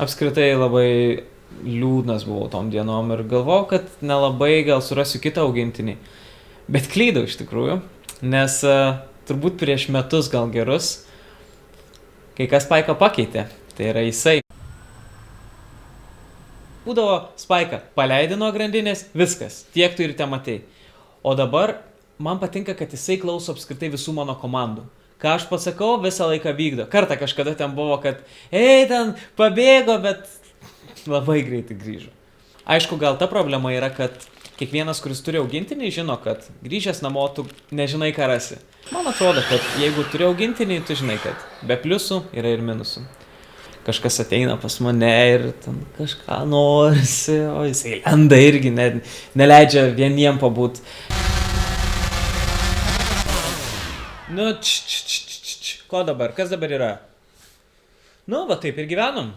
apskritai labai liūdnas buvau tom dienom ir galvojau, kad nelabai gal surasiu kitą augintinį. Bet klydau iš tikrųjų, nes turbūt prieš metus gal gerus, kai kas Spaiką pakeitė. Tai yra jisai. Būdavo Spaiką, paleidi nuo grandinės, viskas, tiek tu ir te matei. O dabar man patinka, kad jisai klauso apskritai visų mano komandų. Ką aš pasakau, visą laiką vykdo. Kartą kažkada ten buvo, kad ten pabėgo, bet labai greitai grįžo. Aišku, gal ta problema yra, kad kiekvienas, kuris turi augintinį, žino, kad grįžęs namo tu nežinai, ką rasi. Man atrodo, kad jeigu turi augintinį, tu žinai, kad be pliusų yra ir minusų. Kažkas ateina pas mane ir ten kažką norisi, o jisai lenda irgi, neleidžia vieniem pabūt. Nu, ko dabar? Kas dabar yra? Nu, va taip ir gyvenam.